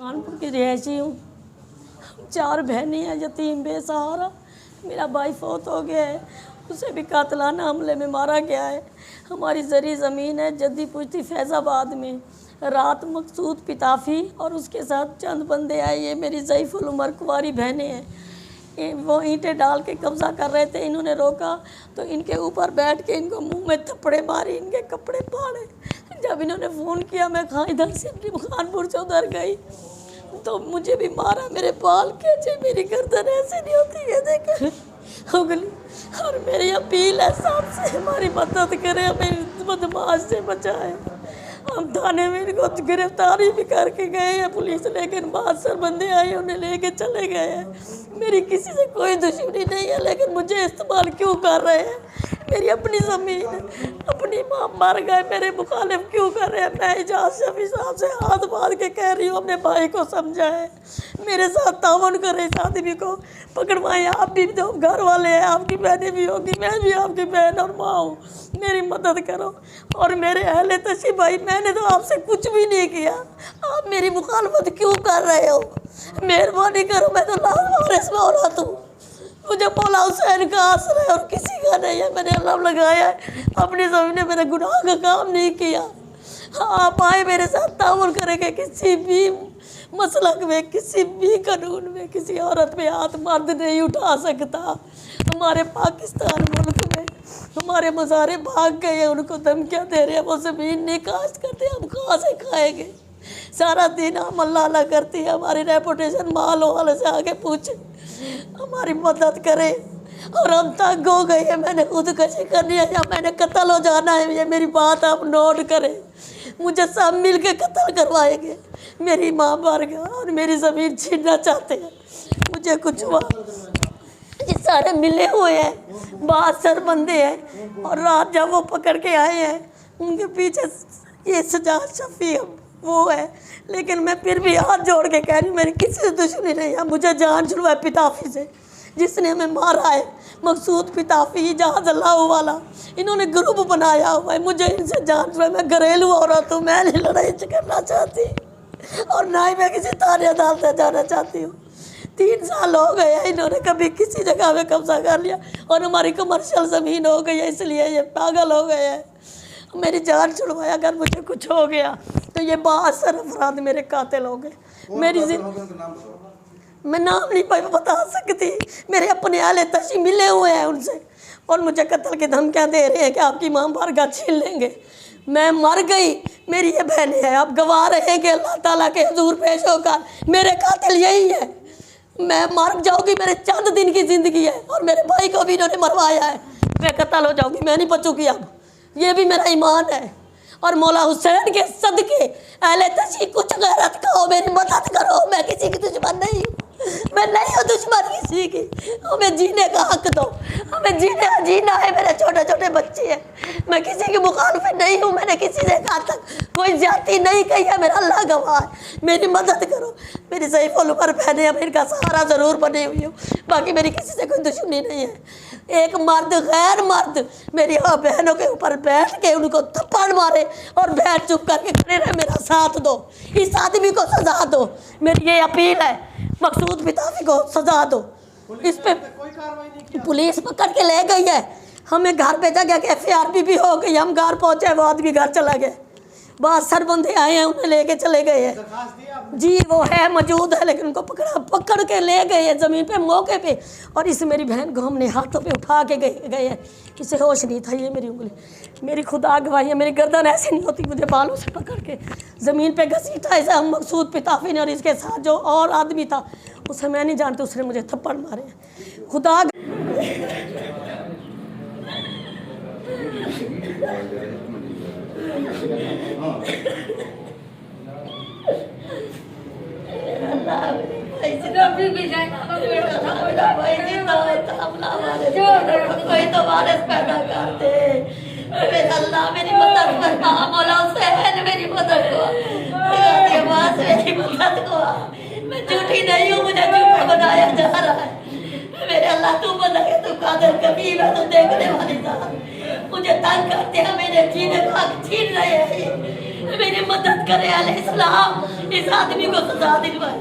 कानपुर की रिहायशी हूँ। हम 4 बहनें हैं, यतीम बेसहारा। मेरा भाई फौत हो गया है, उसे भी कातलाना हमले में मारा गया है। हमारी जरी ज़मीन है जद्दी पुश्ती फैज़ाबाद में। रात मकसूद पिताफ़ी और उसके साथ चंद बंदे आए। ये मेरी ज़ईफ़ुल उमर कुंवारी बहनें हैं। वो ईंटें डाल के कब्ज़ा कर रहे थे, इन्होंने रोका तो इनके ऊपर बैठ के इनको मुंह में थप्पड़े मारे, इनके कपड़े फाड़े। जब इन्होंने फ़ोन किया मैं कहाँ इधर से कानपुर से उधर गई तो मुझे भी मारा, मेरे बाल खींचे, मेरी गर्दन ऐसे नहीं होती है देख उगली। और मेरी अपील है सबसे हमारी मदद करें, हमें बदमाश से बचाए। हम थाने में इनको गिरफ्तारी भी करके गए हैं पुलिस, लेकिन बाद सर बंदे आए उन्हें लेके चले गए हैं। मेरी किसी से कोई दुश्मनी नहीं है, लेकिन मुझे इस्तेमाल क्यों कर रहे हैं? मेरी अपनी ज़मीन, अपनी माँ मर गए, मेरे मुखालिफ क्यों कर रहे हैं? मैं इजाज़ शफी साहब से हाथ बांध के कह रही हूँ अपने भाई को समझाएं, मेरे साथ तावन करें, इस आदमी को पकड़वाएं। आप भी तो घर वाले हैं, आपकी बहनें भी होगी, मैं भी आपकी बहन और माँ हूँ, मेरी मदद करो। और मेरे अहले तशी भाई, मैंने तो आपसे कुछ भी नहीं किया, आप मेरी मुखालफत क्यों कर रहे हो? मेहरबानी करो, मैं तो लाल वारिस में औरत हूँ, मुझे मौला हुसैन का आसरा है और किसी का नहीं है। मैंने अल्लाह लगाया है, अपनी ज़मीन ने मेरे गुनाह का काम नहीं किया। आप आए मेरे साथ ताउन करेंगे, किसी भी मसलक में, किसी भी कानून में किसी औरत पे हाथ मर्द नहीं उठा सकता। हमारे पाकिस्तान मुल्क में हमारे मज़ारे भाग गए हैं, उनको धमकियाँ दे रहे हैं, वो ज़मीन नहीं काश्त करते, हम कहाँ से खाएँगे? सारा दिन हम अल्लाह अल्लाह करती है, हमारी रेपुटेशन माल वाले से आगे पूछे, हमारी मदद करें। और हम तंग हो गए हैं, मैंने खुदकशी करनी है या मैंने कत्ल हो जाना है, ये मेरी बात आप नोट करें। मुझे सब मिल के कत्ल करवाएंगे, मेरी माँ मर गया और मेरी ज़मीन छीनना चाहते हैं। मुझे कुछ हुआ, ये सारे मिले हुए हैं, 72 बंदे हैं। और रात जब वो पकड़ के आए हैं, उनके पीछे ये सजाद शफी वो है, लेकिन मैं फिर भी हाथ जोड़ के कह रही हूँ, मेरी किसी से दुश्मनी नहीं है। मुझे जान छुड़वाए पिताफी से, जिसने हमें मारा है, मकसूद पिताफी जहाज अल्लाह वाला, इन्होंने ग्रुप बनाया हुआ है। मुझे इनसे जान छुड़वाए, मैं घरेलू औरत हूँ, मैं नहीं लड़ाई करना चाहती और ना ही मैं किसी थाने अदालत में जाना चाहती हूँ। 3 साल हो गए हैं, इन्होंने कभी किसी जगह में कब्जा कर लिया और हमारी कमर्शियल ज़मीन हो गई है, इसलिए ये पागल हो गए हैं। मेरी जान छुड़वाया, अगर मुझे कुछ हो गया तो ये 72 अफराद मेरे कातिल हो गए। मेरी मैं नाम नहीं बता सकती, मेरे अपने आले तशी मिले हुए हैं उनसे और मुझे कत्ल की धमकियाँ दे रहे हैं कि आपकी माँ बारगाह छीन लेंगे। मैं मर गई, मेरी ये बहनें हैं, आप गवाह रहेंगे अल्लाह ताला के हुजूर पेश होकर, मेरे कातिल यही है। मैं मर जाऊँगी, मेरे चंद दिन की ज़िंदगी है और मेरे भाई को भी इन्होंने मरवाया है, मैं कत्ल हो जाऊँगी, मैं नहीं बचूँगी अब, ये भी मेरा ईमान है। और मौला हुसैन के सदके अहले तशी कुछ गैरत का हो, मेरी मदद करो, मैं किसी की दुश्मन नहीं हूँ, मैं नहीं हूँ दुश्मन किसी की। हमें जीने का हक दो, हमें जीना है, मेरे छोटे छोटे बच्चे हैं, मैं किसी की मुखालफत नहीं हूँ, मैंने किसी से आज तक कोई ज्यादती नहीं कही है, मेरा अल्लाह गवाह है, मेरी मदद करो। मेरी ज़ईफ़ुल उमर बहनें, मैं इनका सहारा ज़रूर बनी हुई हूँ, बाकी मेरी किसी से कोई दुश्मनी नहीं है। एक मर्द गैर मर्द मेरी बहनों के ऊपर बैठ के उनको थप्पड़ मारे और बैठ चुप करके खड़े रहे, मेरा साथ दो, इस आदमी को सजा दो, मेरी ये अपील है। मकसूद पिताफी को सजा दो। इस पे पुलिस पकड़ के ले गई है, हमें घर भेजा गया कि FIR भी हो गई, हम घर पहुंचे, वो आदमी घर चला गया। 72 बंदे आए हैं, उन्हें लेके चले गए हैं जी, वो है मौजूद है, लेकिन उनको पकड़ के ले गए हैं ज़मीन पे मौके पे। और इस मेरी बहन को हमने हाथों पे उठा के गए हैं, इसे होश नहीं था, ये मेरी उंगली, मेरी खुदा गवाही है, मेरी गर्दन ऐसे नहीं होती, मुझे बालों से पकड़ के ज़मीन पे घसीटा ऐसे। हम मकसूद पिताफी ने और इसके साथ जो और आदमी था, उसे मैं नहीं जानती, उसने मुझे थप्पड़ मारे। खुदा कोई तो वारिस पैदा कर दे, अल्लाह मेरी मदद फरमा, मौला हुसैन मेरी मदद को, मेरी मदद को, मैं झूठी नहीं हूँ, मुझे झूठा बनाया जा रहा है, मेरे अल्लाह तू बता के तू कादर कबीर है, तू देखने वाली था। मुझे तंग करते हैं, मेरे जीने का हक छीन रहे हैं, मेरी मदद करे अल इस्लाम, इस आदमी को सजा दिलवाए।